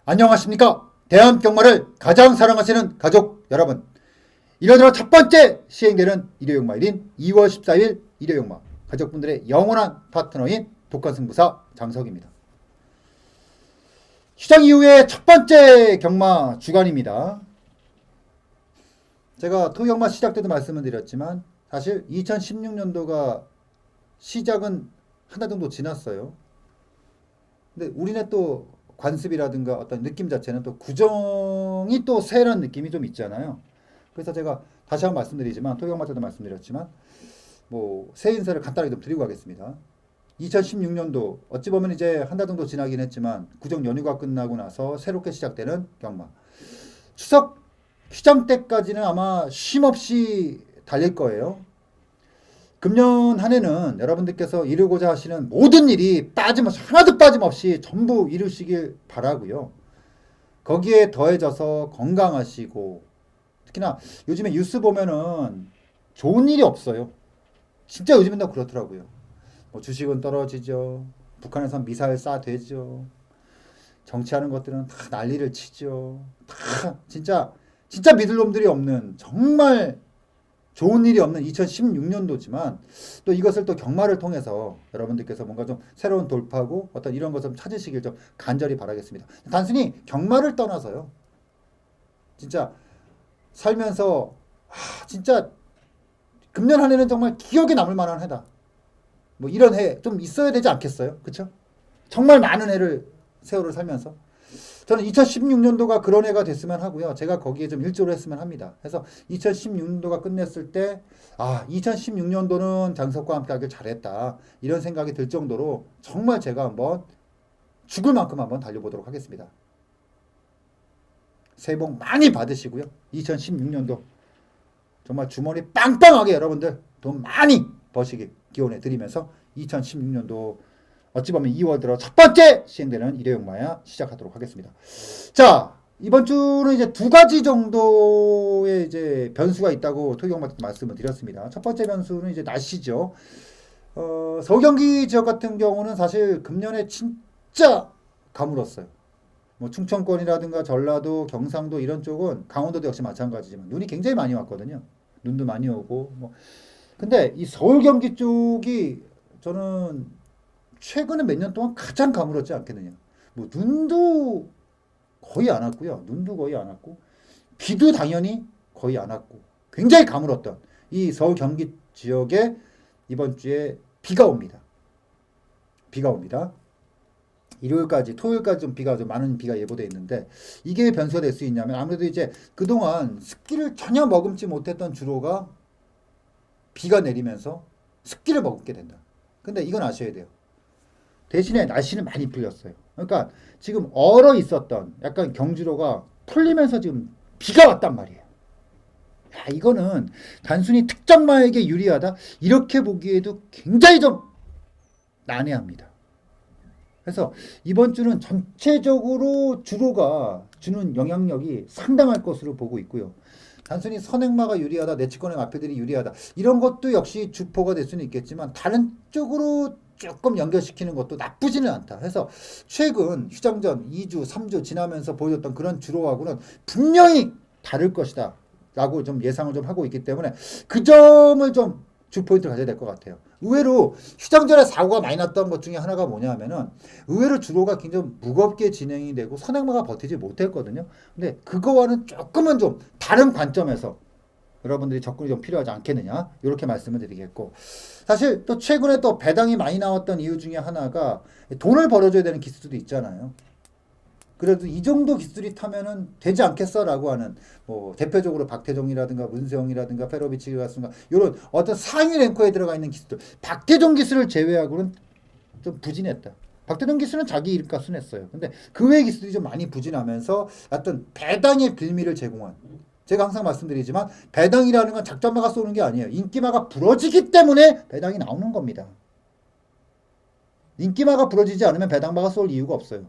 안녕하십니까. 대한경마를 가장 사랑하시는 가족 여러분. 이러저러 첫 번째 시행되는 일요용마일인 2월 14일 일요용마 가족분들의 영원한 파트너인 독한승부사 장석입니다. 시작 이후에 첫 번째 경마 주간입니다. 제가 토경마 시작 때도 말씀을 드렸지만 사실 2016년도가 시작은 한 달 정도 지났어요. 근데 우리네 또 관습이라든가 어떤 느낌 자체는 또 구정이 또 새란 느낌이 좀 있잖아요. 그래서 제가 다시 한번 말씀드리지만 토경마 때도 말씀드렸지만 뭐 새 인사를 간단하게 좀 드리고 가겠습니다. 2016년도 어찌 보면 이제 한 달 정도 지나긴 했지만 구정 연휴가 끝나고 나서 새롭게 시작되는 경마. 추석 휴장 때까지는 아마 쉼 없이 달릴 거예요. 금년 한 해는 여러분들께서 이루고자 하시는 모든 일이 빠짐없이 하나도 빠짐없이 전부 이루시길 바라고요. 거기에 더해져서 건강하시고 특히나 요즘에 뉴스 보면은 좋은 일이 없어요. 진짜 요즘엔 다 그렇더라고요. 뭐 주식은 떨어지죠. 북한에선 미사일 쏴대죠. 정치하는 것들은 다 난리를 치죠. 다 진짜 믿을 놈들이 없는 정말 좋은 일이 없는 2016년도지만 또 이것을 또 경마를 통해서 여러분들께서 뭔가 좀 새로운 돌파고 어떤 이런 것을 좀 찾으시길 좀 간절히 바라겠습니다. 단순히 경마를 떠나서요. 진짜 살면서 진짜 금년 한 해는 정말 기억에 남을 만한 해다. 뭐 이런 해 좀 있어야 되지 않겠어요? 그쵸? 정말 많은 해를 세월을 살면서 저는 2016년도가 그런 해가 됐으면 하고요. 제가 거기에 좀 일조를 했으면 합니다. 그래서 2016년도가 끝냈을 때 2016년도는 장석과 함께 하길 잘했다. 이런 생각이 들 정도로 정말 제가 한번 죽을 만큼 한번 달려보도록 하겠습니다. 새해 복 많이 받으시고요. 2016년도 정말 주머니 빵빵하게 여러분들 돈 많이 버시길 기원해 드리면서 2016년도 어찌 보면 2월 들어 첫 번째 시행되는 일요용마야 시작하도록 하겠습니다. 자, 이번 주는 이제 두 가지 정도의 이제 변수가 있다고 토경마 때 말씀을 드렸습니다. 첫 번째 변수는 이제 날씨죠. 서울 경기 지역 같은 경우는 사실 금년에 진짜 가물었어요. 뭐 충청권이라든가 전라도, 경상도 이런 쪽은 강원도도 역시 마찬가지지만 눈이 굉장히 많이 왔거든요. 눈도 많이 오고 뭐 근데 이 서울 경기 쪽이 저는 최근에 몇 년 동안 가장 가물었지 않겠느냐. 뭐 눈도 거의 안 왔고요. 눈도 거의 안 왔고 비도 당연히 거의 안 왔고 굉장히 가물었던 이 서울 경기 지역에 이번 주에 비가 옵니다. 비가 옵니다. 일요일까지 토요일까지 좀 비가 좀 많은 비가 예보되어 있는데 이게 변수가 될 수 있냐면 아무래도 이제 그동안 습기를 전혀 머금지 못했던 주로가 비가 내리면서 습기를 머금게 된다. 근데 이건 아셔야 돼요. 대신에 날씨는 많이 풀렸어요. 그러니까 지금 얼어 있었던 약간 경주로가 풀리면서 지금 비가 왔단 말이에요. 야, 이거는 단순히 특정마에게 유리하다 이렇게 보기에도 굉장히 좀 난해합니다. 그래서 이번 주는 전체적으로 주로가 주는 영향력이 상당할 것으로 보고 있고요. 단순히 선행마가 유리하다, 내치권의 마표들이 유리하다 이런 것도 역시 주포가 될 수는 있겠지만 다른 쪽으로 조금 연결시키는 것도 나쁘지는 않다. 그래서 최근 휴장 전 2주, 3주 지나면서 보여줬던 그런 주로하고는 분명히 다를 것이다 라고 좀 예상을 좀 하고 있기 때문에 그 점을 좀 주포인트를 가져야 될 것 같아요. 의외로 휴장 전에 사고가 많이 났던 것 중에 하나가 뭐냐 하면은 의외로 주로가 굉장히 무겁게 진행이 되고 선행마가 버티지 못했거든요. 근데 그거와는 조금은 좀 다른 관점에서 여러분들이 접근이 좀 필요하지 않겠느냐 이렇게 말씀을 드리겠고 사실 또 최근에 또 배당이 많이 나왔던 이유 중에 하나가 돈을 벌어줘야 되는 기수도 있잖아요. 그래도 이 정도 기술이 타면은 되지 않겠어라고 하는 뭐 대표적으로 박태종이라든가 문세영이라든가 페로비치 같은 이런 어떤 상위 랭커에 들어가 있는 기수들 박태종 기술을 제외하고는 좀 부진했다. 박태종 기수는 자기 이름값 순했어요. 근데 그 외의 기수들이 좀 많이 부진하면서 어떤 배당의 빌미를 제공한 제가 항상 말씀드리지만 배당이라는 건 작전마가 쏘는 게 아니에요. 인기마가 부러지기 때문에 배당이 나오는 겁니다. 인기마가 부러지지 않으면 배당마가 쏠 이유가 없어요.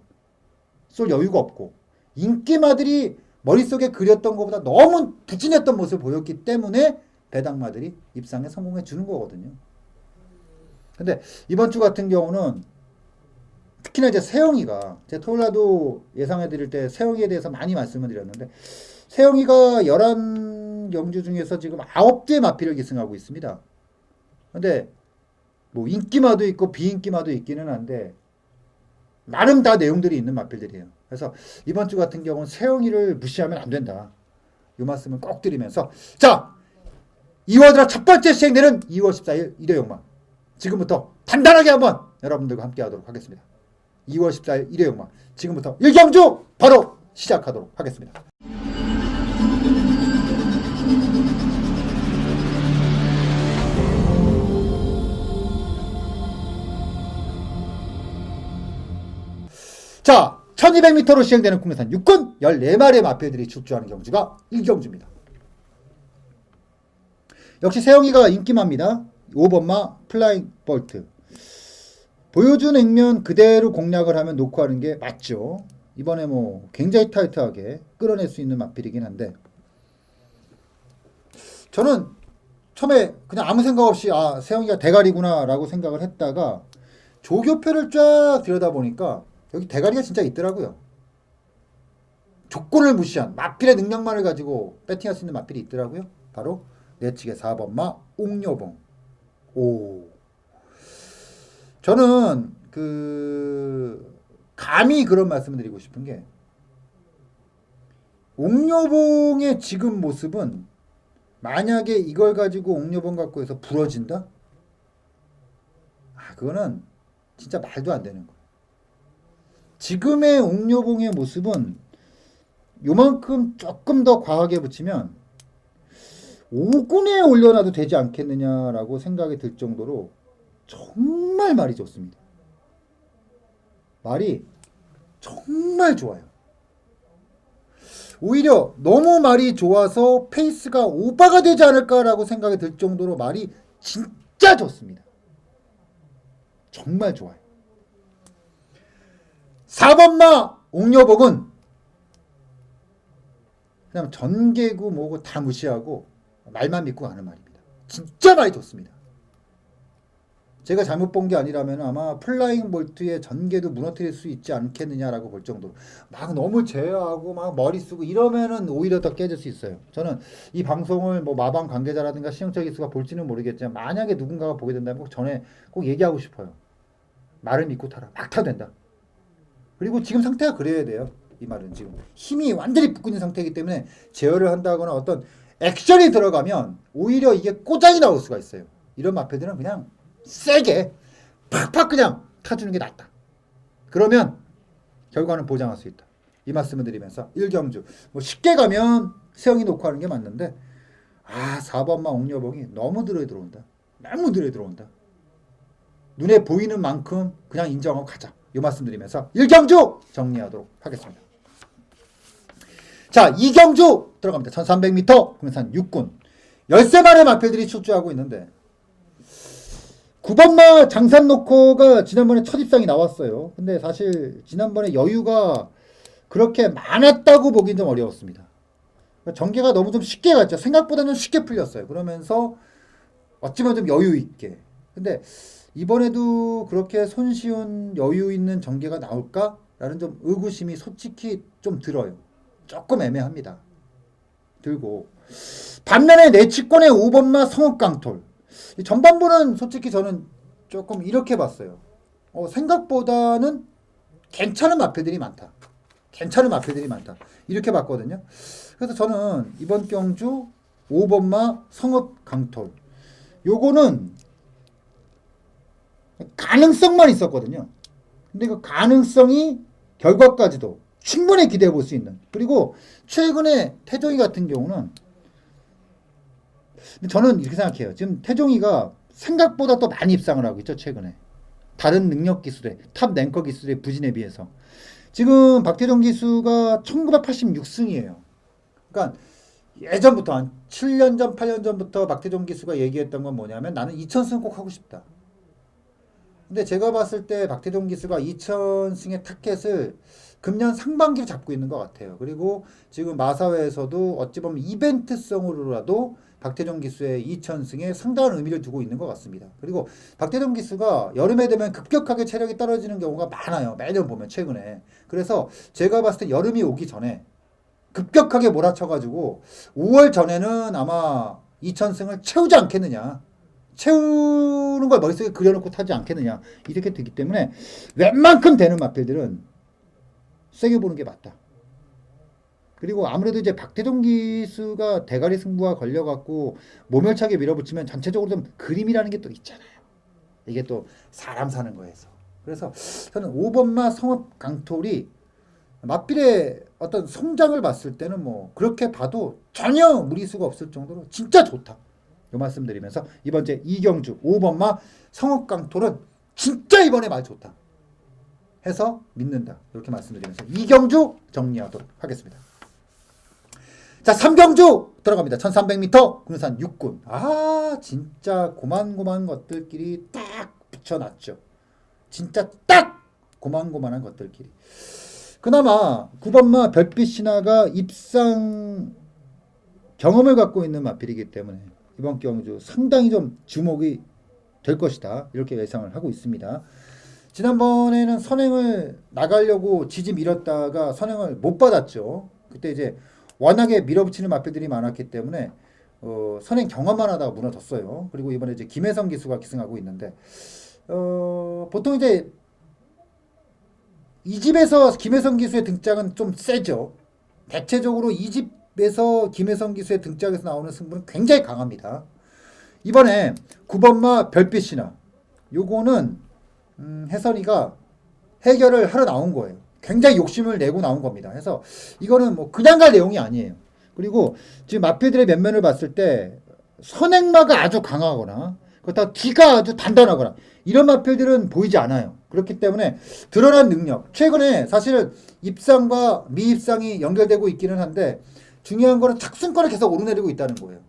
쏠 여유가 없고 인기마들이 머릿속에 그렸던 것보다 너무 부진했던 모습을 보였기 때문에 배당마들이 입상에 성공해 주는 거거든요. 근데 이번 주 같은 경우는 특히나 이제 세영이가 제 토요일날도 예상해 드릴 때 세영이에 대해서 많이 말씀을 드렸는데 세영이가 11경주 중에서 지금 9대 마필을 기승하고 있습니다. 근데 뭐 인기마도 있고 비인기마도 있기는 한데 나름 다 내용들이 있는 마필들이에요. 그래서 이번 주 같은 경우는 세영이를 무시하면 안 된다. 이 말씀을 꼭 드리면서 자 2월 들어 첫 번째 시행되는 2월 14일 일요일만 지금부터 단단하게 한번 여러분들과 함께 하도록 하겠습니다. 2월 14일 일요일만 지금부터 1경주 바로 시작하도록 하겠습니다. 자 1200m로 시행되는 국내산 육군 14마리의 마필들이 출주하는 경주가 1경주입니다. 역시 세영이가 인기마입니다. 5번마 플라잉 볼트. 보여준 액면 그대로 공략을 하면 노크하는 게 맞죠. 이번에 뭐 굉장히 타이트하게 끌어낼 수 있는 마필이긴 한데 저는 처음에 그냥 아무 생각 없이 아 세영이가 대가리구나 라고 생각을 했다가 조교표를 쫙 들여다보니까 여기 대가리가 진짜 있더라고요. 조건을 무시한 마필의 능력만을 가지고 배팅할 수 있는 마필이 있더라고요. 바로 내측의 4번마 옥녀봉. 오. 저는 감히 그런 말씀을 드리고 싶은 게 옥녀봉의 지금 모습은 만약에 이걸 가지고 옥녀봉 갖고 해서 부러진다? 아, 그거는 진짜 말도 안 되는 거예요. 지금의 옥녀봉의 모습은 요만큼 조금 더 과하게 붙이면 5군에 올려놔도 되지 않겠느냐라고 생각이 들 정도로 정말 말이 좋습니다. 말이 정말 좋아요. 오히려 너무 말이 좋아서 페이스가 오버가 되지 않을까라고 생각이 들 정도로 말이 진짜 좋습니다. 정말 좋아요. 4번마 옥녀복은 그냥 전개구 뭐고 다 무시하고 말만 믿고 가는 말입니다. 진짜 말이 좋습니다. 제가 잘못 본 게 아니라면 아마 플라잉 볼트의 전개도 무너뜨릴 수 있지 않겠느냐라고 볼 정도로 막 너무 제어하고 막 머리 쓰고 이러면은 오히려 더 깨질 수 있어요. 저는 이 방송을 뭐 마방 관계자라든가 시청자 기수가 볼지는 모르겠지만 만약에 누군가가 보게 된다면 꼭 전에 꼭 얘기하고 싶어요. 말을 믿고 타라. 막 타도 된다. 그리고 지금 상태가 그래야 돼요. 이 말은 지금 힘이 완전히 붙고 있는 상태이기 때문에 제어를 한다거나 어떤 액션이 들어가면 오히려 이게 꼬장이 나올 수가 있어요. 이런 마패들은 그냥 세게 팍팍 그냥 타주는 게 낫다. 그러면 결과는 보장할 수 있다. 이 말씀을 드리면서 1경주 뭐 쉽게 가면 세영이 놓고 하는 게 맞는데 4번마 옥녀봉이 너무 들어에 들어온다. 너무 들어에 들어온다. 눈에 보이는 만큼 그냥 인정하고 가자. 이 말씀 드리면서 1경주 정리하도록 하겠습니다. 자 2경주 들어갑니다. 1300m 국내산 육군 13마리의 마필들이 출주하고 있는데 9번마 장산노코가 지난번에 첫 입상이 나왔어요. 근데 사실 지난번에 여유가 그렇게 많았다고 보긴 좀 어려웠습니다. 전개가 너무 좀 쉽게 갔죠. 생각보다는 쉽게 풀렸어요. 그러면서 어찌보면 좀 여유 있게. 근데 이번에도 그렇게 손쉬운 여유 있는 전개가 나올까라는 좀 의구심이 솔직히 좀 들어요. 조금 애매합니다. 들고 반면에 내치권의 5번마 성읍강톨 전반부는 솔직히 저는 조금 이렇게 봤어요. 생각보다는 괜찮은 마필들이 많다. 괜찮은 마필들이 많다. 이렇게 봤거든요. 그래서 저는 이번 경주 5번마 성읍강톨 요거는 가능성만 있었거든요. 근데 그 가능성이 결과까지도 충분히 기대해 볼 수 있는. 그리고 최근에 태종이 같은 경우는 저는 이렇게 생각해요. 지금 태종이가 생각보다 더 많이 입상을 하고 있죠. 최근에. 다른 능력 기술에 탑 랭커 기술에 부진에 비해서. 지금 박태종 기수가 1986승이에요. 그러니까 예전부터 한 7년 전 8년 전부터 박태종 기수가 얘기했던 건 뭐냐면 나는 2000승 꼭 하고 싶다. 근데 제가 봤을 때 박태종 기수가 2000승의 타켓을 금년 상반기를 잡고 있는 것 같아요. 그리고 지금 마사회에서도 어찌 보면 이벤트성으로라도 박태종 기수의 2천승에 상당한 의미를 두고 있는 것 같습니다. 그리고 박태종 기수가 여름에 되면 급격하게 체력이 떨어지는 경우가 많아요. 매년 보면 최근에. 그래서 제가 봤을 때 여름이 오기 전에 급격하게 몰아쳐가지고 5월 전에는 아마 2천승을 채우지 않겠느냐. 채우는 걸 머릿속에 그려놓고 타지 않겠느냐. 이렇게 되기 때문에 웬만큼 되는 마필들은 세게 보는 게 맞다. 그리고 아무래도 이제 박태종 기수가 대가리 승부가 걸려갖고 모멸차게 밀어붙이면 전체적으로 좀 그림이라는 게 또 있잖아요. 이게 또 사람 사는 거에서. 그래서 저는 5번마 성업 강톨이 맞빌의 어떤 성장을 봤을 때는 뭐 그렇게 봐도 전혀 무리수가 없을 정도로 진짜 좋다. 이 말씀 드리면서 이번 제 이경주 5번마 성업 강톨은 진짜 이번에 말 좋다. 해서 믿는다. 이렇게 말씀드리면서 이경주 정리하도록 하겠습니다. 자, 3경주 들어갑니다. 1300m 군산 6군. 아, 진짜 고만고만 것들끼리 딱 붙여놨죠. 진짜 딱 고만고만한 것들끼리. 그나마 9번마 별빛 신화가 입상 경험을 갖고 있는 마필이기 때문에 이번 경주 상당히 좀 주목이 될 것이다. 이렇게 예상을 하고 있습니다. 지난번에는 선행을 나가려고 지지 밀었다가 선행을 못 받았죠. 그때 이제 워낙에 밀어붙이는 마필들이 많았기 때문에 선행 경험만 하다가 무너졌어요. 그리고 이번에 이제 김혜성 기수가 기승하고 있는데 보통 이제 이 집에서 김혜성 기수의 등장은 좀 세죠. 대체적으로 이 집에서 김혜성 기수의 등장에서 나오는 승부는 굉장히 강합니다. 이번에 9번마 별빛 신화 요거는 혜선이가 해결을 하러 나온 거예요. 굉장히 욕심을 내고 나온 겁니다. 그래서 이거는 뭐 그냥 갈 내용이 아니에요. 그리고 지금 마필들의 면면을 봤을 때 선행마가 아주 강하거나 그렇다고 뒤가 아주 단단하거나 이런 마필들은 보이지 않아요. 그렇기 때문에 드러난 능력. 최근에 사실은 입상과 미입상이 연결되고 있기는 한데 중요한 거는 착순권을 계속 오르내리고 있다는 거예요.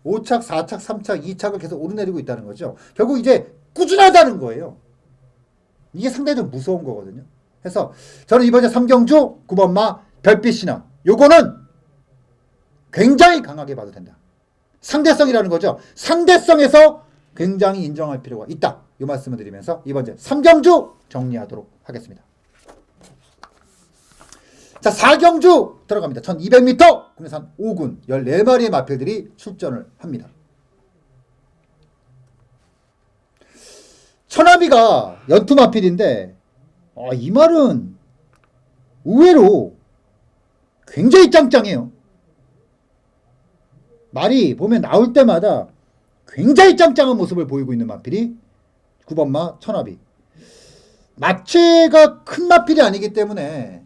5착, 4착, 3착, 2착을 계속 오르내리고 있다는 거죠. 결국 이제 꾸준하다는 거예요. 이게 상당히 좀 무서운 거거든요. 그래서 저는 이번에 3경주 9번마 별빛 신화 요거는 굉장히 강하게 봐도 된다. 상대성이라는 거죠. 상대성에서 굉장히 인정할 필요가 있다. 이 말씀을 드리면서 이번 주 3경주 정리하도록 하겠습니다. 자, 4경주 들어갑니다. 1200m 군산 5군 14마리의 마필들이 출전을 합니다. 천하비가 연투 마필인데 이 말은 의외로 굉장히 짱짱해요. 말이 보면 나올 때마다 굉장히 짱짱한 모습을 보이고 있는 마필이 9번마 천하비. 마체가 큰 마필이 아니기 때문에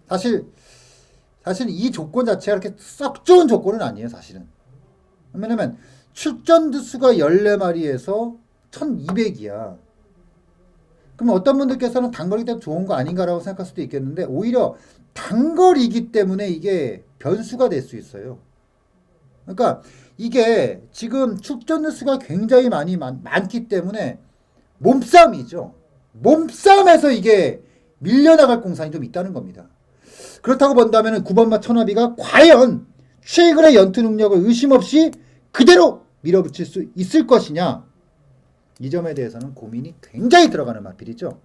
사실 이 조건 자체가 그렇게 썩 좋은 조건은 아니에요. 사실은. 왜냐면 출전 두수가 14마리에서 1200이야. 그럼 어떤 분들께서는 단거리 때문에 좋은 거 아닌가라고 생각할 수도 있겠는데 오히려 단거리이기 때문에 이게 변수가 될 수 있어요. 그러니까 이게 지금 출전 두수가 굉장히 많기 때문에 몸싸움이죠. 몸싸움에서 이게 밀려나갈 공산이 좀 있다는 겁니다. 그렇다고 본다면 9번마 천하비가 과연 최근의 연투 능력을 의심 없이 그대로 밀어붙일 수 있을 것이냐, 이 점에 대해서는 고민이 굉장히 들어가는 마필이죠.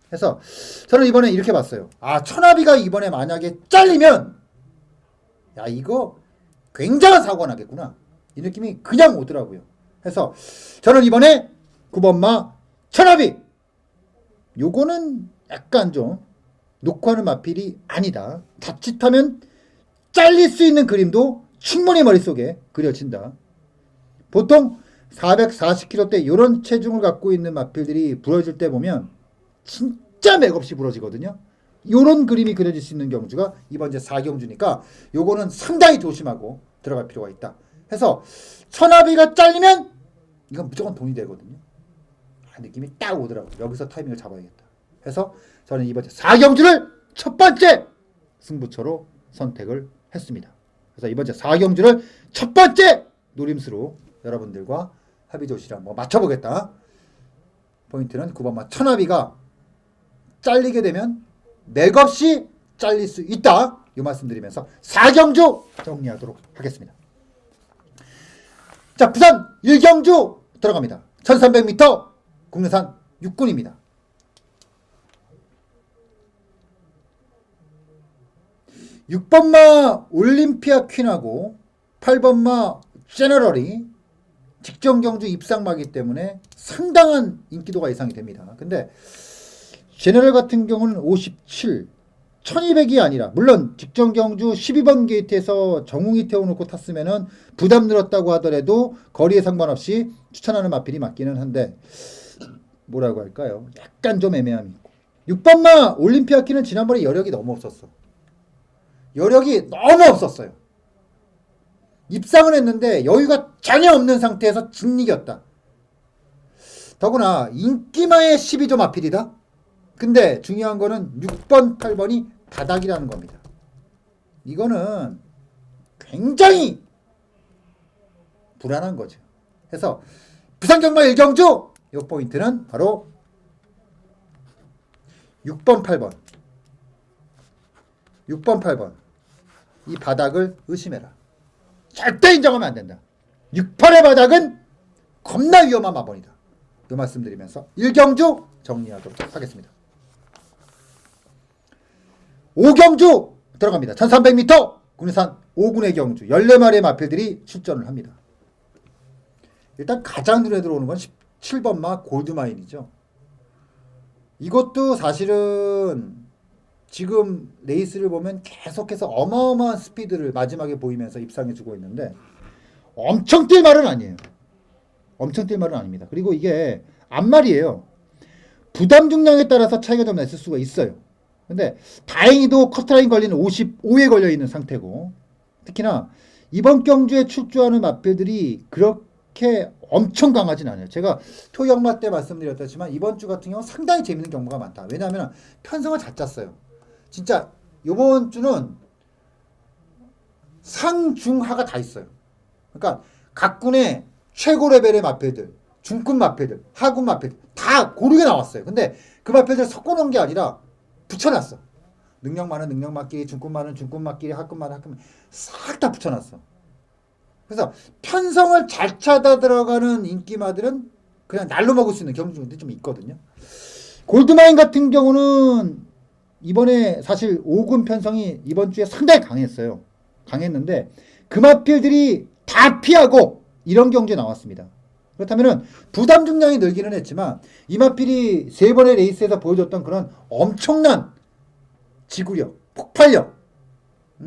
그래서 저는 이번에 이렇게 봤어요. 천하비가 이번에 만약에 잘리면 이거 굉장한 사고가 나겠구나, 이 느낌이 그냥 오더라고요. 그래서 저는 이번에 9번마 천하비 요거는 약간 좀 놓고 하는 마필이 아니다. 자칫하면 잘릴 수 있는 그림도 충분히 머릿속에 그려진다. 보통 440kg대 이런 체중을 갖고 있는 마필들이 부러질 때 보면 진짜 맥없이 부러지거든요. 이런 그림이 그려질 수 있는 경주가 이번 제 4경주니까 요거는 상당히 조심하고 들어갈 필요가 있다. 해서 천하비가 잘리면 이건 무조건 돈이 되거든요. 느낌이 딱 오더라고요. 여기서 타이밍을 잡아야겠다. 해서 저는 이번 주 4경주를 첫 번째 승부처로 선택을 했습니다. 그래서 이번 주 4경주를 첫 번째 노림수로 여러분들과 합의조시를 한번 맞춰보겠다. 포인트는 9번마 천하비가 잘리게 되면 맥없이 잘릴 수 있다. 이 말씀 드리면서 4경주 정리하도록 하겠습니다. 자, 부산 1경주 들어갑니다. 1300m 국내산 육군입니다. 6번마 올림피아 퀸하고 8번마 제너럴이 직전 경주 입상마기 때문에 상당한 인기도가 예상이 됩니다. 근데 제너럴 같은 경우는 57, 1200이 아니라 물론 직전 경주 12번 게이트에서 정웅이 태워놓고 탔으면은 부담 늘었다고 하더라도 거리에 상관없이 추천하는 마필이 맞기는 한데 뭐라고 할까요? 약간 좀 애매함이 있고 6번마 올림피아 퀸은 지난번에 여력이 너무 없었어. 여력이 너무 없었어요. 입상을 했는데 여유가 전혀 없는 상태에서 진이겼다. 더구나 인기마의 12조 마필이다. 근데 중요한 거는 6번, 8번이 바닥이라는 겁니다. 이거는 굉장히 불안한 거죠. 그래서 부산경마 1경주 이 포인트는 바로 6번, 8번. 6번, 8번. 이 바닥을 의심해라. 절대 인정하면 안 된다. 6번의 바닥은 겁나 위험한 마번이다. 이 말씀드리면서 1경주 정리하도록 하겠습니다. 5경주 들어갑니다. 1300m 국내산 5군의 경주 14마리의 마필들이 출전을 합니다. 일단 가장 눈에 들어오는 건 17번마 골드마인이죠. 이것도 사실은 지금 레이스를 보면 계속해서 어마어마한 스피드를 마지막에 보이면서 입상해주고 있는데 엄청 뛸 말은 아니에요. 엄청 뛸 말은 아닙니다. 그리고 이게 앞말이에요. 부담 중량에 따라서 차이가 좀 났을 수가 있어요. 근데 다행히도 커트라인 관리는 55에 걸려있는 상태고 특히나 이번 경주에 출조하는 마필들이 그렇게 엄청 강하진 않아요. 제가 토경마 때 말씀드렸지만 이번 주 같은 경우 상당히 재밌는 경우가 많다. 왜냐하면 편성을 잘 짰어요. 진짜 이번 주는 상중하가 다 있어요. 그러니까 각 군의 최고 레벨의 마필들, 중급 마필들, 하급 마필들 다 고르게 나왔어요. 근데 그 마필들 섞어놓은 게 아니라 붙여놨어. 능력 많은 능력 마끼리, 중급 많은 중급 마끼리, 하급 많은 하급 싹 다 붙여놨어. 그래서 편성을 잘 찾아 들어가는 인기마들은 그냥 날로 먹을 수 있는 경주들이 좀 있거든요. 골드마인 같은 경우는 이번에 사실 5군 편성이 이번 주에 상당히 강했어요. 강했는데 그 마필들이 다 피하고 이런 경주에 나왔습니다. 그렇다면 부담 중량이 늘기는 했지만 이 마필이 3번의 레이스에서 보여줬던 그런 엄청난 지구력, 폭발력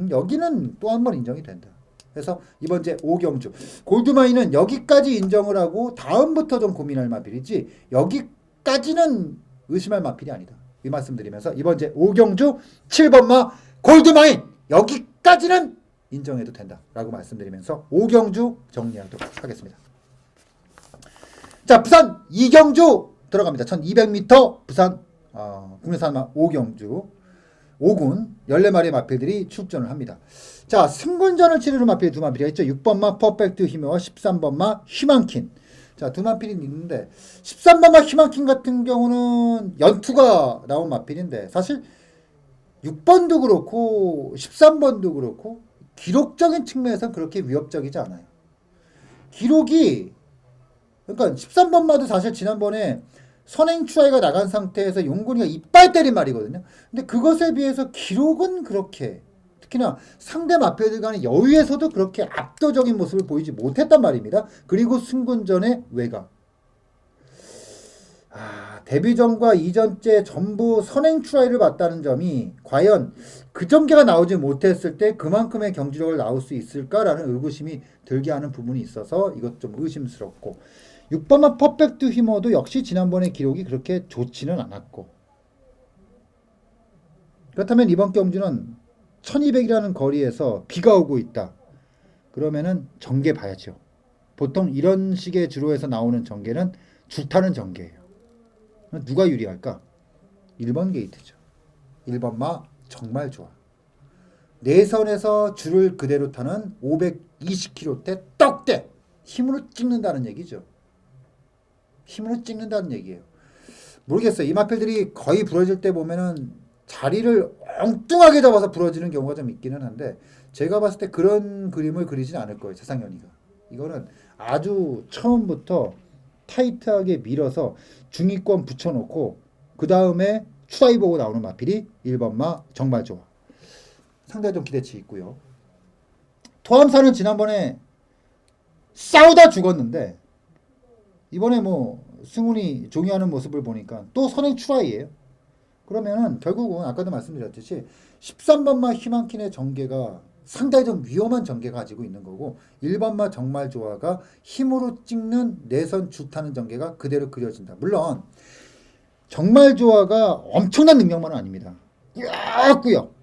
여기는 또 한 번 인정이 된다. 그래서 이번 제 5경주 골드마인은 여기까지 인정을 하고 다음부터 좀 고민할 마필이지 여기까지는 의심할 마필이 아니다. 이 말씀드리면서 이번 제 5경주 7번마 골드마인 여기까지는 인정해도 된다라고 말씀드리면서 5경주 정리하도록 하겠습니다. 자, 부산 2경주 들어갑니다. 1200m 부산 국내산 5경주 5군 14마리의 마필들이 출전을 합니다. 자, 승군전을 치르는 마필이 두 마필이 있죠. 6번마 퍼펙트 히메와 13번마 휴만킨. 자, 두 마필이 있는데 13번마 휴만킨 같은 경우는 연투가 나온 마필인데 사실 6번도 그렇고 13번도 그렇고 기록적인 측면에서는 그렇게 위협적이지 않아요. 기록이 그러니까 13번마도 사실 지난번에 선행 추하이가 나간 상태에서 용군이가 이빨 때린 말이거든요. 근데 그것에 비해서 기록은 그렇게 특히나 상대 마필들 간의 여유에서도 그렇게 압도적인 모습을 보이지 못했단 말입니다. 그리고 승군전의 외곽. 데뷔전과 이전째 전부 선행 추하이를 봤다는 점이 과연 그 전개가 나오지 못했을 때 그만큼의 경지력을 나올 수 있을까라는 의구심이 들게 하는 부분이 있어서 이것 좀 의심스럽고 6번마 퍼펙트 휘머도 역시 지난번의 기록이 그렇게 좋지는 않았고 그렇다면 이번 경주는 1200이라는 거리에서 비가 오고 있다. 그러면은 전개 봐야죠. 보통 이런 식의 주로에서 나오는 전개는 줄타는 전개예요. 누가 유리할까? 1번 게이트죠. 1번마 정말 좋아. 내선에서 줄을 그대로 타는 520km대 떡대 힘으로 찍는다는 얘기죠. 힘으로 찍는다는 얘기예요. 모르겠어요. 이 마필들이 거의 부러질 때 보면은 자리를 엉뚱하게 잡아서 부러지는 경우가 좀 있기는 한데 제가 봤을 때 그런 그림을 그리진 않을 거예요. 세상연이가. 이거는 아주 처음부터 타이트하게 밀어서 중위권 붙여놓고 그 다음에 추다이 보고 나오는 마필이 1번마 정말 좋아. 상당히 좀 기대치 있고요. 토함사는 지난번에 싸우다 죽었는데 이번에 뭐 승훈이 종이하는 모습을 보니까 또 선행 추라이예요. 그러면은 결국은 아까도 말씀드렸듯이 13번마 희망킨의 전개가 상당히 좀 위험한 전개 가지고 있는 거고 1번마 정말 좋아가 힘으로 찍는 내선 주타는 전개가 그대로 그려진다. 물론 정말 좋아가 엄청난 능력만은 아닙니다. 꾸역꾸역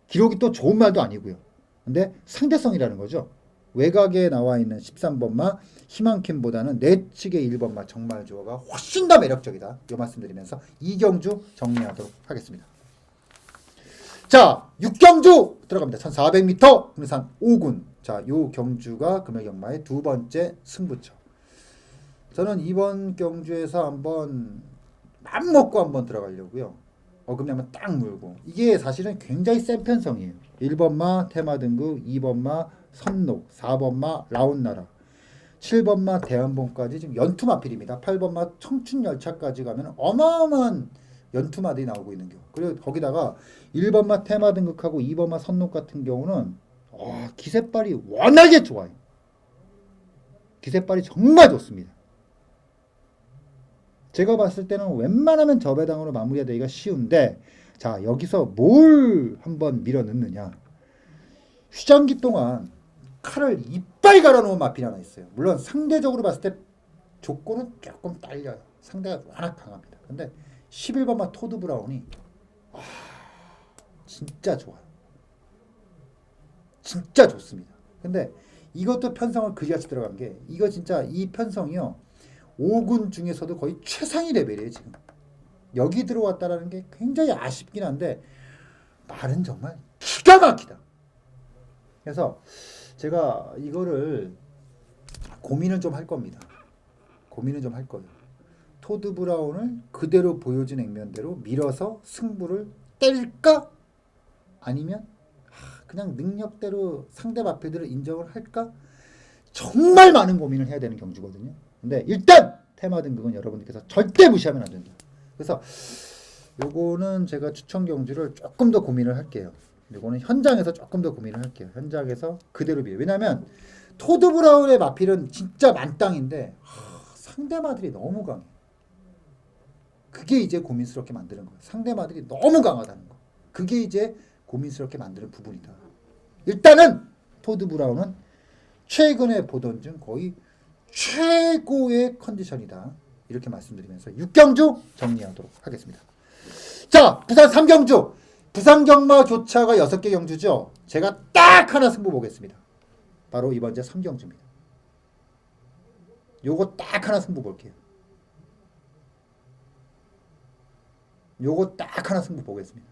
기록이 또 좋은 말도 아니고요. 근데 상대성이라는 거죠. 외곽에 나와 있는 13번마 희망캔보다는 내측의 1번마 정말 좋아가 훨씬 더 매력적이다. 이 말씀드리면서 이경주 정리하도록 하겠습니다. 자, 6경주 들어갑니다. 1400m 금산 5군. 자, 요 경주가 금요경마의 두 번째 승부처. 저는 이번 경주에서 한번 맘먹고 한번 들어가려고요. 어금니하면 딱 물고. 이게 사실은 굉장히 센 편성이에요. 1번마 테마등급, 2번마 선록, 4번마 라운나라, 7번마 대한봉까지 지금 연투마필입니다. 8번마 청춘열차까지 가면 어마어마한 연투마들이 나오고 있는 경우. 그리고 거기다가 1번마 테마등급하고 2번마 선록 같은 경우는 기세빨이 워낙에 좋아요. 기세빨이 정말 좋습니다. 제가 봤을 때는 웬만하면 저배당으로 마무리가 되기가 쉬운데 자 여기서 뭘 한번 밀어 넣느냐. 휴장기 동안 칼을 이빨 갈아놓은 마필이 하나 있어요. 물론 상대적으로 봤을 때 조건은 조금 딸려요. 상대가 워낙 강합니다. 근데 11번마 토드 브라운이 진짜 좋아요. 진짜 좋습니다. 근데 이것도 편성을 그지같이 들어간 게 이거 진짜 이 편성이요. 5군 중에서도 거의 최상위 레벨이에요. 지금 여기 들어왔다라는 게 굉장히 아쉽긴 한데 말은 정말 기가 막히다. 그래서 제가 이거를 고민을 좀 할 겁니다. 고민을 좀 할 거예요. 토드 브라운을 그대로 보여준 액면대로 밀어서 승부를 때릴까? 아니면 그냥 능력대로 상대 마필들을 인정을 할까? 정말 많은 고민을 해야 되는 경주거든요. 근데 일단 테마 등급은 여러분들께서 절대 무시하면 안 된다. 그래서 요거는 제가 추천 경주를 조금 더 고민을 할게요. 요거는 현장에서 조금 더 고민을 할게요. 현장에서 그대로 밀어요. 왜냐면 토드 브라운의 마필은 진짜 만땅인데 상대마들이 너무 강해. 그게 이제 고민스럽게 만드는 거예요. 상대마들이 너무 강하다는 거. 그게 이제 고민스럽게 만드는 부분이다. 일단은 토드 브라운은 최근에 보던 중 거의 최고의 컨디션이다. 이렇게 말씀드리면서 6경주 정리하도록 하겠습니다. 자, 부산 3경주. 부산 경마 교차가 6개 경주죠. 제가 딱 하나 승부 보겠습니다. 바로 이번 제 3경주입니다. 요거 딱 하나 승부 볼게요. 요거 딱 하나 승부 보겠습니다.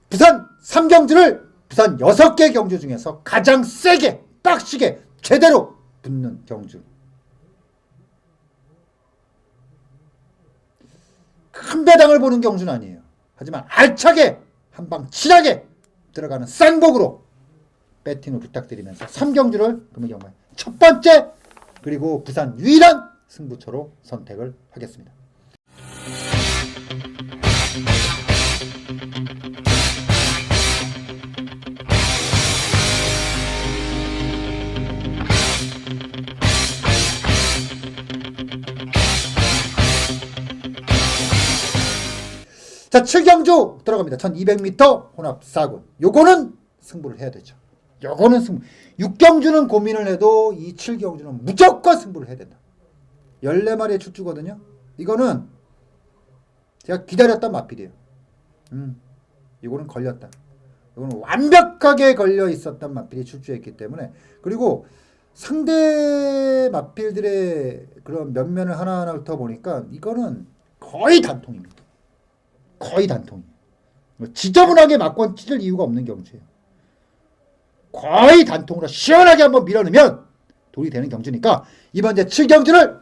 부산 3경주를 부산 6개 경주 중에서 가장 세게 빡시게 제대로 붙는 경주. 큰 배당을 보는 경주는 아니에요. 하지만 알차게 한방 진하게 들어가는 쌍복으로 배팅을 부탁드리면서 3경주를 금요경마의 첫 번째 그리고 부산 유일한 승부처로 선택을 하겠습니다. 자, 7경주 들어갑니다. 1200m 혼합 4군. 요거는 승부를 해야 되죠. 요거는 승부. 6경주는 고민을 해도 이 7경주는 무조건 승부를 해야 된다. 14마리의 출주거든요. 이거는 제가 기다렸던 마필이에요. 이거는 걸렸다. 이거는 완벽하게 걸려 있었던 마필이 출주했기 때문에 그리고 상대 마필들의 그런 면면을 하나하나 훑어보니까 이거는 거의 단통입니다. 거의 단통이에요. 지저분하게 막권 찢을 이유가 없는 경주예요. 거의 단통으로 시원하게 한번 밀어넣으면 돌이 되는 경주니까 이번 제 7경주를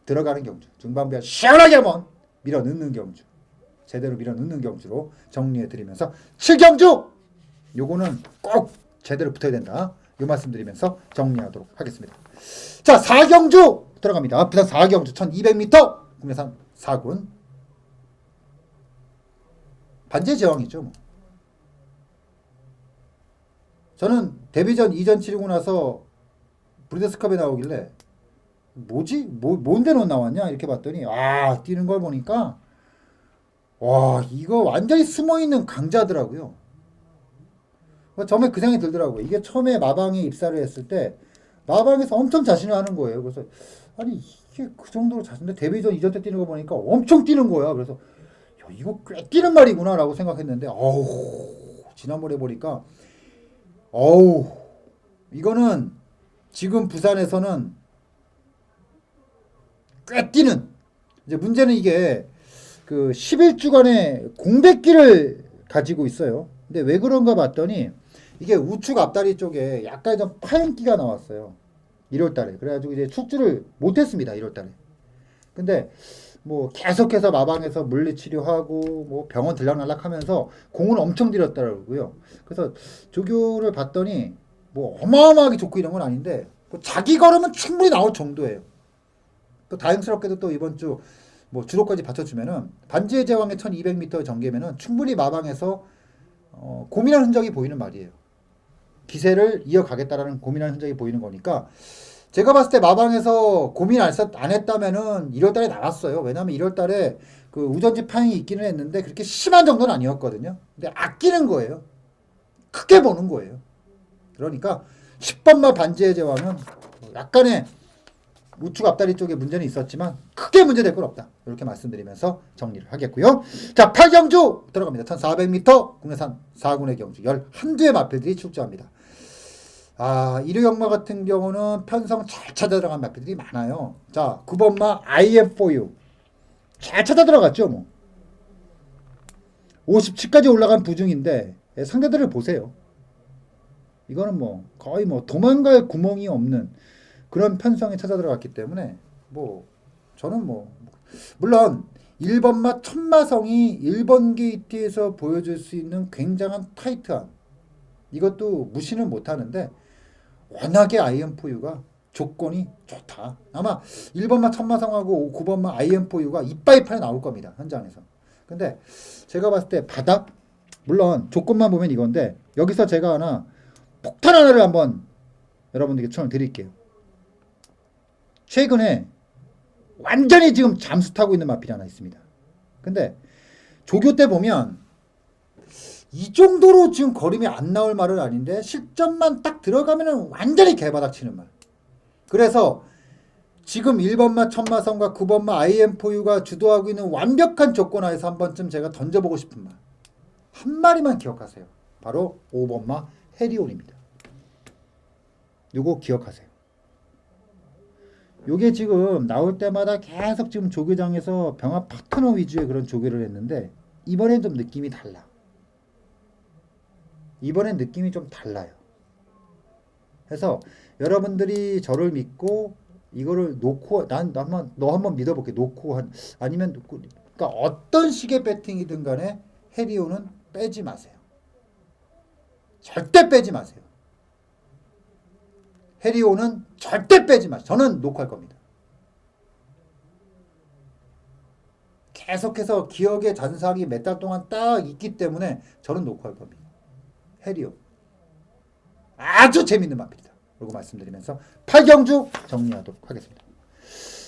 들어가는 경주. 중반부에 시원하게 한번 밀어 넣는 경주, 제대로 밀어 넣는 경주로 정리해 드리면서 7경주 요거는 꼭 제대로 붙어야 된다. 요 말씀 드리면서 정리하도록 하겠습니다. 자, 4경주 들어갑니다. 부산 4경주 1200m 국내산 4군 반지의 제왕이죠. 뭐. 저는 데뷔전 2전 치르고 나서 브리더스컵에 나오길래 뭐지? 뭔데 너 나왔냐? 이렇게 봤더니 뛰는 걸 보니까 와, 이거 완전히 숨어있는 강자더라고요. 처음에 그 생각이 들더라고요. 이게 처음에 마방에 입사를 했을 때 마방에서 엄청 자신을 하는 거예요. 그래서 아니 이게 그 정도로 자신인데 데뷔전 2전 때 뛰는 거 보니까 엄청 뛰는 거야. 그래서 야, 이거 꽤 뛰는 말이구나 라고 생각했는데 지난번에 보니까 이거는 지금 부산에서는 꽤 뛰는, 이제 문제는 이게 그 11주간의 공백기를 가지고 있어요. 근데 왜 그런가 봤더니 이게 우측 앞다리 쪽에 약간 좀 파인기가 나왔어요. 1월 달에. 그래가지고 이제 축주를 못했습니다. 1월 달에. 근데 뭐 계속해서 마방에서 물리치료하고 뭐 병원 들락날락 하면서 공을 엄청 들였더라고요. 그래서 조교를 봤더니 뭐 어마어마하게 좋고 이런 건 아닌데 자기 걸으면 충분히 나올 정도예요. 또 다행스럽게도 또 이번 주 뭐 주로까지 받쳐주면은 반지의 제왕의 1200m 전개면은 충분히 마방에서 고민한 흔적이 보이는 말이에요. 기세를 이어가겠다라는 고민한 흔적이 보이는 거니까 제가 봤을 때 마방에서 고민 안 했다면은 1월달에 나갔어요. 왜냐면 1월달에 그 우전지 파행이 있기는 했는데 그렇게 심한 정도는 아니었거든요. 근데 아끼는 거예요. 크게 보는 거예요. 그러니까 10번마 반지의 제왕은 약간의 우측 앞다리 쪽에 문제는 있었지만 크게 문제될 건 없다. 이렇게 말씀드리면서 정리를 하겠고요. 자, 8경주 들어갑니다. 1400m 국내산 4군의 경주 11두의 마필들이 출조합니다. 일요역마 같은 경우는 편성 잘 찾아 들어간 마필들이 많아요. 자, 9번마 IM4U 잘 찾아 들어갔죠. 뭐 57까지 올라간 부중인데 상대들을 보세요. 이거는 뭐 거의 뭐 도망갈 구멍이 없는 그런 편성에 찾아 들어갔기 때문에 뭐 저는 뭐 물론 1번마 천마성이 1번 게이트에서 보여줄 수 있는 굉장한 타이트함 이것도 무시는 못하는데 워낙에 IM4U가 조건이 좋다. 아마 1번마 천마성하고 9번마 IM4U가 이빠이판에 나올 겁니다. 현장에서. 근데 제가 봤을 때 바닥 물론 조건만 보면 이건데 여기서 제가 하나 폭탄 하나를 한번 여러분들께 추천을 드릴게요. 최근에 완전히 지금 잠수 타고 있는 마필이 하나 있습니다. 근데 조교 때 보면 이 정도로 지금 걸음이 안 나올 말은 아닌데 실점만 딱 들어가면은 완전히 개바닥 치는 말. 그래서 지금 1번마 천마성과 9번마 IM4U가 주도하고 있는 완벽한 조건 하에서 한 번쯤 제가 던져보고 싶은 말. 한 마리만 기억하세요. 바로 5번마 해리온입니다. 요거 기억하세요. 요게 지금 나올 때마다 계속 지금 조교장에서 병합 파트너 위주의 그런 조교를 했는데 이번엔 좀 느낌이 달라. 이번엔 느낌이 좀 달라요. 그래서 여러분들이 저를 믿고 이거를 놓고 너 한번 믿어볼게. 놓고 아니면 놓고 그러니까 어떤 식의 배팅이든 간에 해리온은 빼지 마세요. 절대 빼지 마세요. 해리온은 절대 빼지 마세요. 저는 녹화할 겁니다. 계속해서 기억의 잔상이 몇 달 동안 딱 있기 때문에 저는 녹화할 겁니다. 해리온. 아주 재밌는 마필이다. 라고 말씀드리면서 8경주 정리하도록 하겠습니다.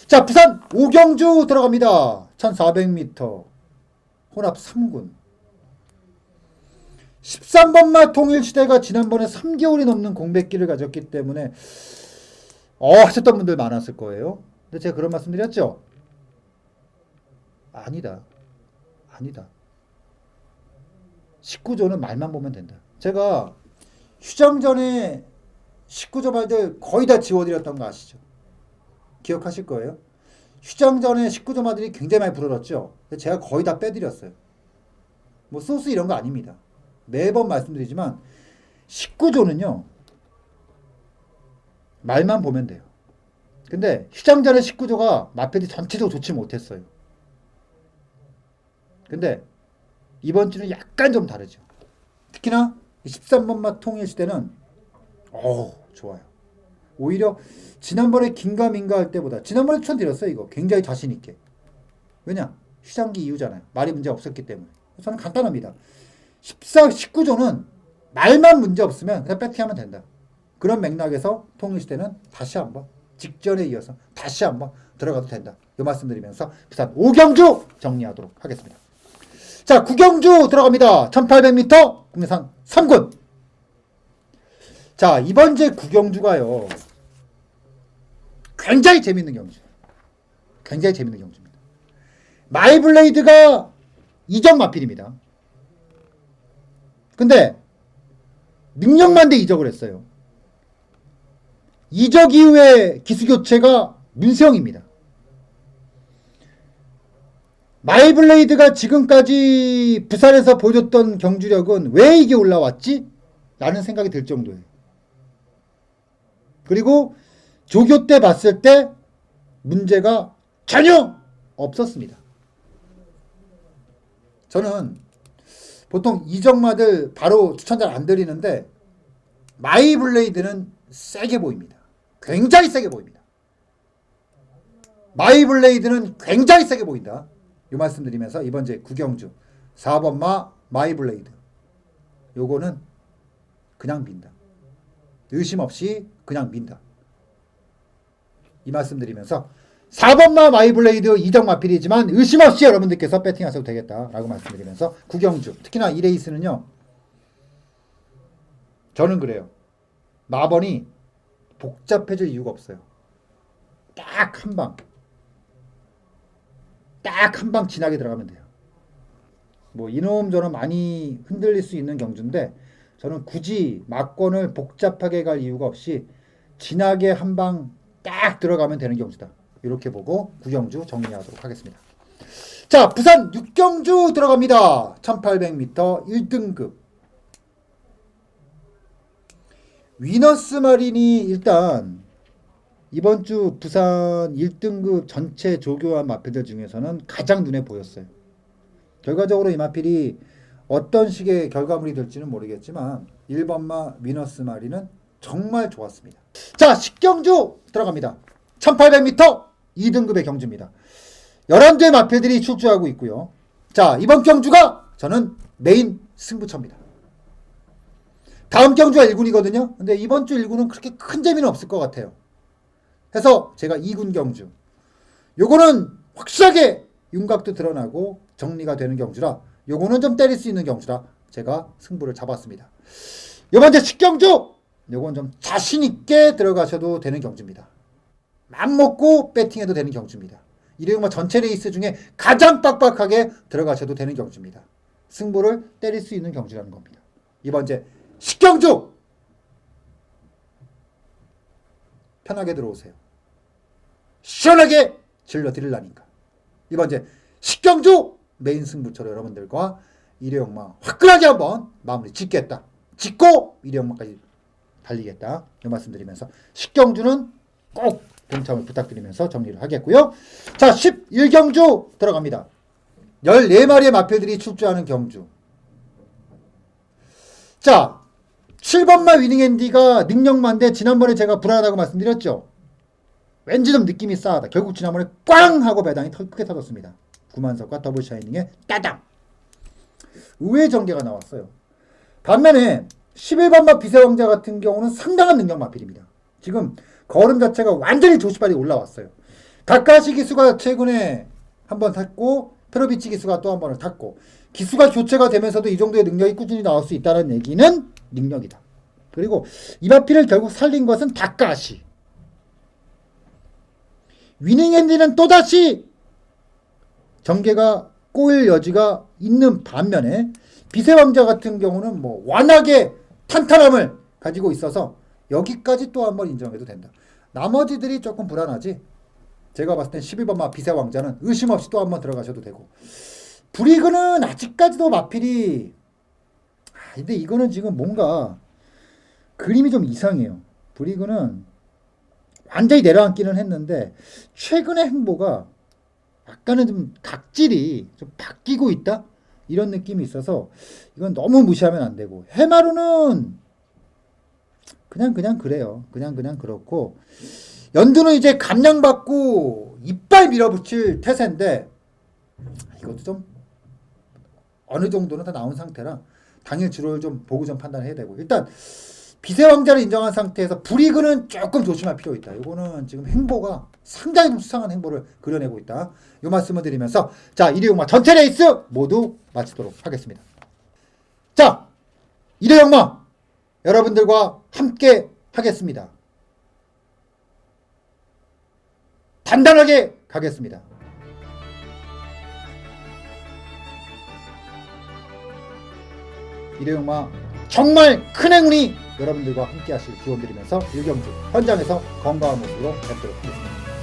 자, 부산 5경주 들어갑니다. 1400m 혼합 3군. 13번마 통일시대가 지난번에 3개월이 넘는 공백기를 가졌기 때문에 하셨던 분들 많았을 거예요. 근데 제가 그런 말씀 드렸죠? 아니다. 19조는 말만 보면 된다. 제가 휴장 전에 19조 말들 거의 다 지워드렸던 거 아시죠? 기억하실 거예요. 휴장 전에 19조 말들이 굉장히 많이 불어졌죠? 제가 거의 다 빼드렸어요. 뭐 소스 이런 거 아닙니다. 매번 말씀드리지만 19조는요 말만 보면 돼요. 근데 휴장 전에 19조가 마필이 전체적으로 좋지 못했어요. 근데 이번 주는 약간 좀 다르죠. 특히나 13번마 통일시대는 좋아요. 오히려 지난번에 긴가민가 할 때보다, 지난번에 추천드렸어요. 이거 굉장히 자신있게. 왜냐? 휴장기 이후잖아요. 말이 문제 없었기 때문에. 저는 간단합니다. 14, 19조는 말만 문제 없으면 그냥 배팅하면 된다. 그런 맥락에서 통일시대는 다시 한번 직전에 이어서 다시 한번 들어가도 된다. 이 말씀드리면서 부산 오경주 정리하도록 하겠습니다. 자, 구경주 들어갑니다. 1800m 국내산 3군. 자, 이번 제 구경주가요, 굉장히 재밌는 경주. 굉장히 재밌는 경주입니다. 마이블레이드가 이적 마필입니다. 근데 능력만 대 이적을 했어요. 이적 이후에 기수교체가 문세영입니다. 마이블레이드가 지금까지 부산에서 보여줬던 경주력은 왜 이게 올라왔지? 라는 생각이 들 정도예요. 그리고 조교 때 봤을 때 문제가 전혀 없었습니다. 저는 보통 이적마들 바로 추천 잘 안 드리는데 마이블레이드는 세게 보입니다. 굉장히 세게 보입니다. 마이블레이드는 굉장히 세게 보인다. 이 말씀 드리면서 이번 제 구경주 4번마 마이블레이드, 요거는 그냥 민다. 의심 없이 그냥 민다. 이 말씀 드리면서 4번마 마이블레이드 이적 마필이지만 의심 없이 여러분들께서 배팅하셔도 되겠다라고 말씀드리면서 구경주, 특히나 이 레이스는요, 저는 그래요. 마번이 복잡해질 이유가 없어요. 딱 한 방, 딱 한 방 진하게 들어가면 돼요. 뭐 이놈 저놈 많이 흔들릴 수 있는 경주인데 저는 굳이 막권을 복잡하게 갈 이유가 없이 진하게 한 방 딱 들어가면 되는 경주다. 이렇게 보고 구경주 정리하도록 하겠습니다. 자, 부산 6경주 들어갑니다. 1800m 1등급. 위너스 마린이 일단 이번 주 부산 1등급 전체 조교한 마필들 중에서는 가장 눈에 보였어요. 결과적으로 이 마필이 어떤 식의 결과물이 될지는 모르겠지만 1번마 위너스 마린은 정말 좋았습니다. 자, 10경주 들어갑니다. 1800m 2등급의 경주입니다. 11대 마필들이 출주하고 있고요. 자, 이번 경주가 저는 메인 승부처입니다. 다음 경주가 1군이거든요. 근데 이번 주 1군은 그렇게 큰 재미는 없을 것 같아요. 해서 제가 2군 경주, 요거는 확실하게 윤곽도 드러나고 정리가 되는 경주라, 요거는 좀 때릴 수 있는 경주라 제가 승부를 잡았습니다. 요번 주 10경주, 요건 좀 자신있게 들어가셔도 되는 경주입니다. 맘먹고 배팅해도 되는 경주입니다. 이래서 전체 레이스 중에 가장 빡빡하게 들어가셔도 되는 경주입니다. 승부를 때릴 수 있는 경주라는 겁니다. 이번 주 10경주 편하게 들어오세요. 시원하게 질러드리려니까. 이번 주 10경주 메인 승부처로 여러분들과 1회 역마 화끈하게 한번 마무리 짓겠다. 짓고 1회 역마까지 달리겠다. 이 말씀드리면서 10경주는 꼭 동참을 부탁드리면서 정리를 하겠고요. 자, 11경주 들어갑니다. 14마리의 마필들이 출주하는 경주. 자, 7번마 위닝앤디가 능력만데 지난번에 제가 불안하다고 말씀드렸죠. 왠지 좀 느낌이 싸하다. 결국 지난번에 꽝 하고 배당이 크게 터졌습니다. 구만석과 더블 샤이닝의 따당. 의외의 전개가 나왔어요. 반면에 11번마 비세왕자 같은 경우는 상당한 능력 마필입니다. 지금 걸음 자체가 완전히 조시발이 올라왔어요. 가까시 기수가 최근에 한번 탔고 페로비치 기수가 또 한 번을 탔고, 기수가 교체가 되면서도 이 정도의 능력이 꾸준히 나올 수 있다는 얘기는 능력이다. 그리고 이 마필을 결국 살린 것은 다카시. 위닝앤디는 또다시 전개가 꼬일 여지가 있는 반면에 비세왕자 같은 경우는 뭐 완하게 탄탄함을 가지고 있어서 여기까지 또 한 번 인정해도 된다. 나머지들이 조금 불안하지. 제가 봤을 땐 11번마 비세왕자는 의심 없이 또 한 번 들어가셔도 되고, 브리그는 아직까지도 마필이, 근데 이거는 지금 뭔가 그림이 좀 이상해요. 브리그는 완전히 내려앉기는 했는데 최근의 행보가 약간은 좀 각질이 좀 바뀌고 있다 이런 느낌이 있어서 이건 너무 무시하면 안 되고, 해마루는 그냥 그래요. 그냥 그렇고, 연두는 이제 감량받고 이빨 밀어붙일 태세인데 이것도 좀 어느 정도는 다 나온 상태라 당일 주로를 좀 보고 좀 판단해야 되고, 일단 비세왕자를 인정한 상태에서 불이근은 조금 조심할 필요 있다. 이거는 지금 행보가 상당히 좀 수상한 행보를 그려내고 있다. 이 말씀을 드리면서 자, 일요일마 전체 레이스 모두 마치도록 하겠습니다. 자, 일요일마 여러분들과 함께 하겠습니다. 단단하게 가겠습니다. 일요일마 정말 큰 행운이 여러분들과 함께 하실 기원 드리면서 일경주 현장에서 건강한 모습으로 뵙도록 하겠습니다.